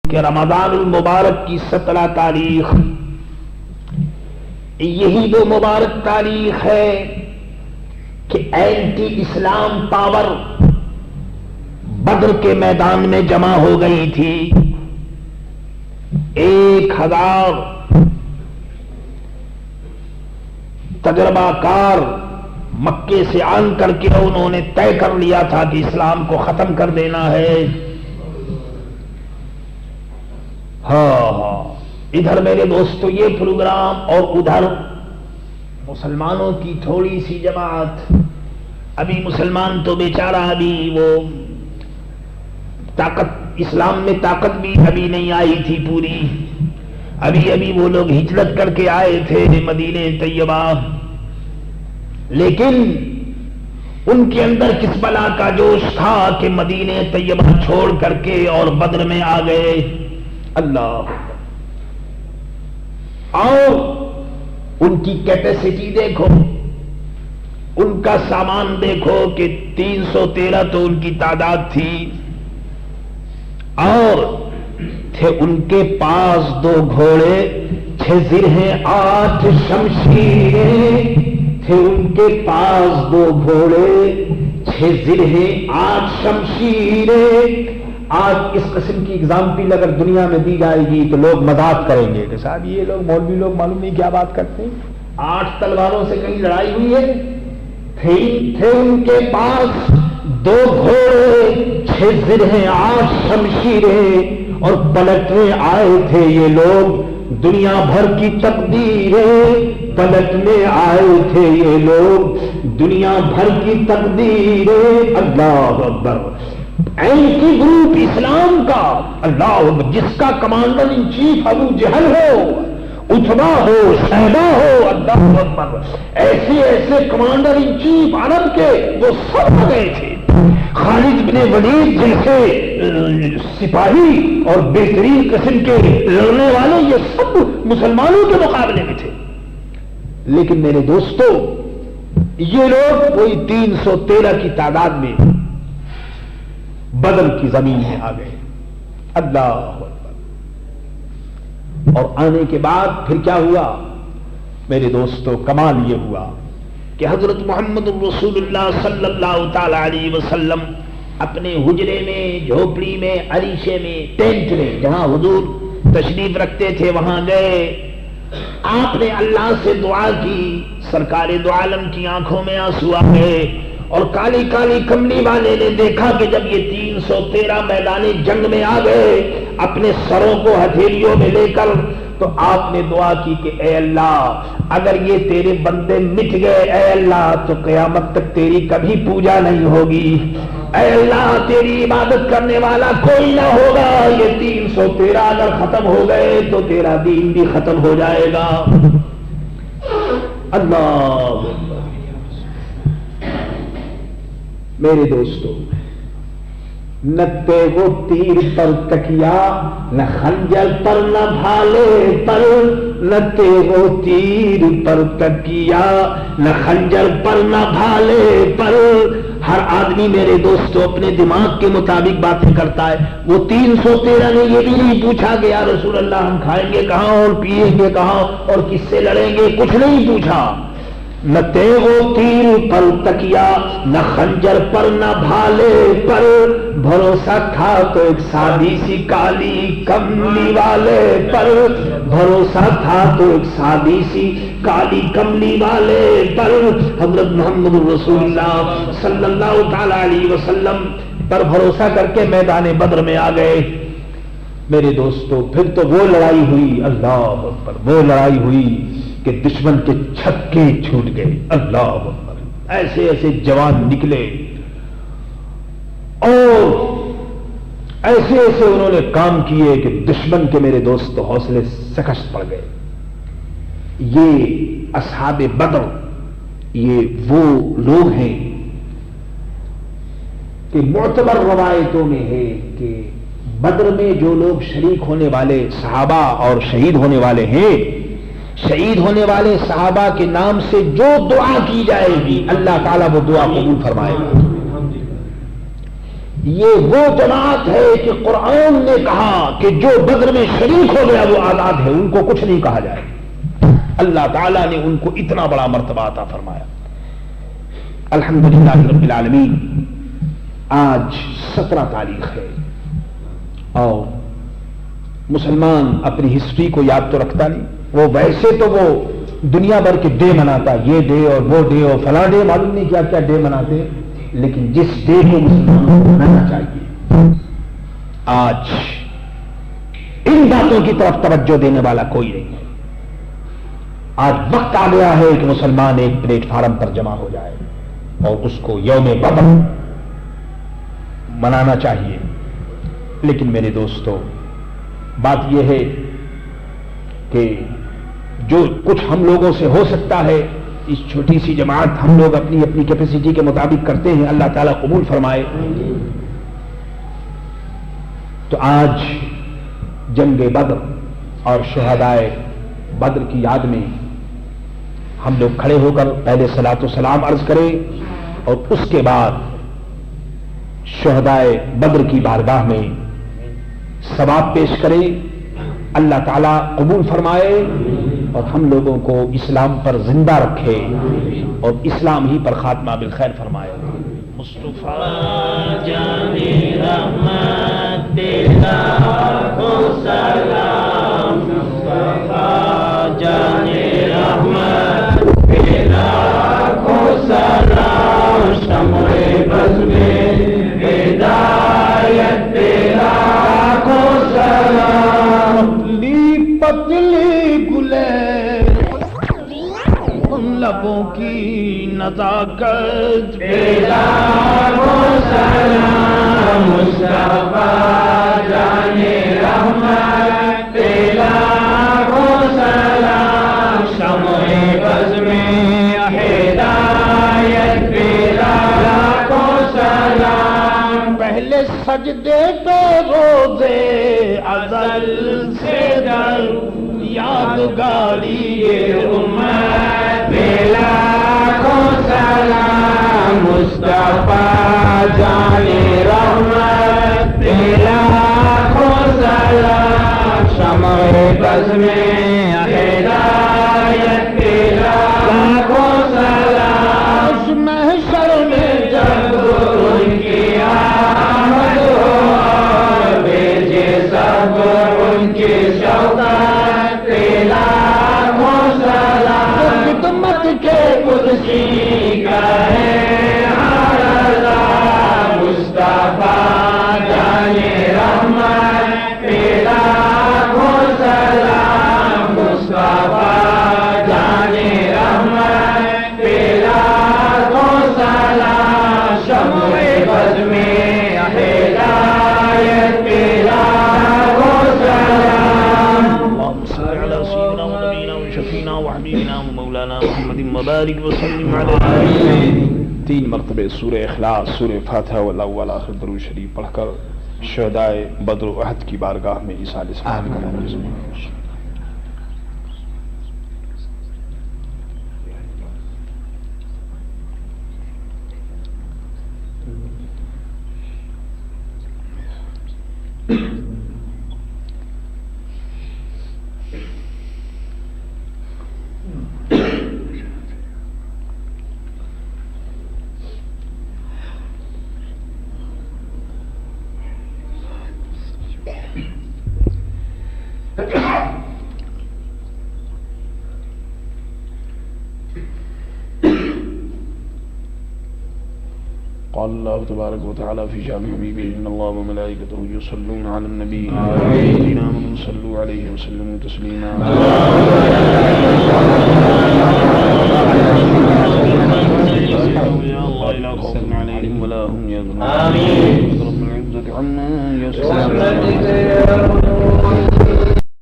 کہ رمضان المبارک کی 17 تاریخ یہی وہ مبارک تاریخ ہے کہ اینٹی اسلام پاور بدر کے میدان میں جمع ہو گئی تھی. 1000 تجربہ کار مکے سے آن کر کے انہوں نے طے کر لیا تھا کہ اسلام کو ختم کر دینا ہے. ہاں ادھر میرے دوستو یہ پروگرام اور ادھر مسلمانوں کی تھوڑی سی جماعت. ابھی مسلمان تو بیچارہ ابھی وہ طاقت اسلام میں طاقت بھی ابھی نہیں آئی تھی پوری. ابھی وہ لوگ ہجرت کر کے آئے تھے مدینہ طیبہ، لیکن ان کے اندر کس بلا کا جوش تھا کہ مدینہ طیبہ چھوڑ کر کے اور بدر میں آ گئے. اللہ، اور ان کی کیپیسٹی دیکھو، ان کا سامان دیکھو کہ 313 تو ان کی تعداد تھی، اور تھے ان کے پاس 2 گھوڑے 6 زرہیں 8 شمشیریں. تھے ان کے پاس 2 گھوڑے 6 زرہیں 8 شمشیریں. آج اس قسم کی اگزامپل اگر دنیا میں دی جائے گی تو لوگ مذاق کریں گے کہ صاحب یہ لوگ مولوی لوگ معلوم نہیں کیا بات کرتے ہیں. 8 تلواروں سے کہیں لڑائی ہوئی ہے؟ تھے ان کے پاس 2 گھوڑے 6 زرہیں 8 شمشیریں، اور پلٹنے آئے تھے یہ لوگ دنیا بھر کی تقدیریں. پلٹنے آئے تھے یہ لوگ دنیا بھر کی تقدیریں. اللہ اکبر. اینٹی گروپ اسلام کا، اللہ اکبر، جس کا کمانڈر ان چیف ابو جہل ہو، اتبا ہو، شیبہ ہو، اللہ اکبر، ایسے کمانڈر ان چیف عرب کے وہ سب آ گئے تھے. خالد بن ولید جیسے سپاہی اور بہترین قسم کے لڑنے والے یہ سب مسلمانوں کے مقابلے میں تھے. لیکن میرے دوستو یہ لوگ وہی 313 کی تعداد میں بدر کی زمین میں آ گئے. اللہ اکبر. اور آنے کے بعد پھر کیا ہوا میرے دوستو؟ کمال یہ ہوا کہ حضرت محمد رسول اللہ صلی اللہ تعالی علیہ وسلم اپنے حجرے میں، جھوپڑی میں، عریشے میں، ٹینٹ میں جہاں حضور تشریف رکھتے تھے وہاں گئے. آپ نے اللہ سے دعا کی. سرکار دو عالم کی آنکھوں میں آنسو آ گئے، اور کالی کالی کملی والے نے دیکھا کہ جب یہ 313 میدان جنگ میں آ گئے اپنے سروں کو ہتھیلیوں میں لے کر، تو آپ نے دعا کی کہ اے اللہ اگر یہ تیرے بندے مٹ گئے اے اللہ تو قیامت تک تیری کبھی پوجا نہیں ہوگی. اے اللہ تیری عبادت کرنے والا کوئی نہ ہوگا. یہ 313 اگر ختم ہو گئے تو تیرا دین بھی ختم ہو جائے گا. اللہ میرے دوستو، نہ تیغ و تیر پر تکیا، نہ خنجر پر نہ بھالے پر. نہ تیغ و تیر پر تکیا، نہ خنجر پر نہ بھالے پر. ہر آدمی میرے دوستو اپنے دماغ کے مطابق باتیں کرتا ہے. وہ 313 نے یہ بھی نہیں پوچھا کہ یا رسول اللہ ہم کھائیں گے کہاں اور پیئیں گے کہاں اور کس سے لڑیں گے، کچھ نہیں پوچھا. نہ تیغ و تیر پر تکیا، نہ خنجر پر نہ بھالے پر. بھروسہ تھا تو ایک سادی سی کالی کملی والے پر. بھروسہ تھا تو ایک سادی سی کالی کملی والے پر. حضرت محمد رسول اللہ صلی اللہ تعالی علیہ وسلم پر بھروسہ کر کے میدان بدر میں آ گئے. میرے دوستو پھر تو وہ لڑائی ہوئی، اللہ اکبر، وہ لڑائی ہوئی کہ دشمن کے چھکے چھوٹ گئے. اللہ اکبر. ایسے ایسے جوان نکلے اور ایسے ایسے انہوں نے کام کیے کہ دشمن کے میرے دوست حوصلے شکست پڑ گئے. یہ اصحاب بدر یہ وہ لوگ ہیں کہ معتبر روایتوں میں ہے کہ بدر میں جو لوگ شریک ہونے والے صحابہ اور شہید ہونے والے ہیں، شہید ہونے والے صحابہ کے نام سے جو دعا کی جائے گی اللہ تعالیٰ وہ دعا قبول فرمائے گا. یہ وہ جماعت ہے کہ قرآن نے کہا کہ جو بدر میں شریک ہو گیا وہ آزاد ہے، ان کو کچھ نہیں کہا جائے. اللہ تعالیٰ نے ان کو اتنا بڑا مرتبہ عطا فرمایا. الحمدللہ رب العالمین. آج 17 تاریخ ہے اور مسلمان اپنی ہسٹری کو یاد تو رکھتا نہیں. وہ ویسے تو وہ دنیا بھر کے ڈے مناتا، یہ ڈے اور وہ ڈے اور فلاں ڈے، معلوم نہیں کیا کیا ڈے مناتے، لیکن جس ڈے کو مسلمانوں کو منانا چاہیے. آج ان باتوں کی طرف توجہ دینے والا کوئی نہیں ہے. آج وقت آ گیا ہے کہ مسلمان ایک پلیٹ فارم پر جمع ہو جائے اور اس کو یوم بدر منانا چاہیے. لیکن میرے دوستو، بات یہ ہے کہ جو کچھ ہم لوگوں سے ہو سکتا ہے، اس چھوٹی سی جماعت ہم لوگ اپنی اپنی کیپیسٹی کے مطابق کرتے ہیں، اللہ تعالیٰ قبول فرمائے. تو آج جنگ بدر اور شہدائے بدر کی یاد میں ہم لوگ کھڑے ہو کر پہلے صلاۃ و سلام عرض کریں اور اس کے بعد شہدائے بدر کی بارگاہ میں ثواب پیش کریں. اللہ تعالیٰ قبول فرمائے اور ہم لوگوں کو اسلام پر زندہ رکھے اور اسلام ہی پر خاتمہ بالخیر فرمائے. مصطفیٰ جان رحمت تیرا کو سلام، مصطفیٰ جان رحمت تیرا کو سلام، شمع بز میں ہدایت تیرا کو سلام. پتلی گلے ان لبوں کی نزاکت تیرا کو سلام، مصطفیٰ جان رحمت تیرا کو سلام، شمع بز میں ہدایت تیرا کو سلام. پہلے سجدے پہ روزے ازل سے در یادگاری امت تیرا کو سلام، مصطفیٰ جان رحمت تیرا کو سلام، شمع بز میں ہدایت تیرا کو سلام. اس محشر میں جب ان کی آمد ہو، بھیجے سب ان کی شوقت تیرا کو سلام، خدمت کے کرسی کا ہے عرضہ، مصطفیٰ جان رحمت تیرا کو سلام، مصطفیٰ جان رحمت تیرا کو سلام، شمع بز میں ہدایت تیرا کو سلام. اللهم صل على سيدنا ونبينا وشفينا وحبيبنا ومولانا محمد وبارك وسلم عليه. 3 مرتبہ سورہ اخلاص، سورہ فاتحہ والاول آخر درود شریف پڑھ کر شہدائے بدر و احد کی بارگاہ میں ایصال سلام کریں. قال الله تبارك وتعالى في شأن حبيبه إن الله وملائكته يصلون على النبي الذين آمنوا صلوا عليه وسلموا تسليما. يا الله لا خوف عليهم ولا هم يحزنون. آمين. رب العزة عما يصفون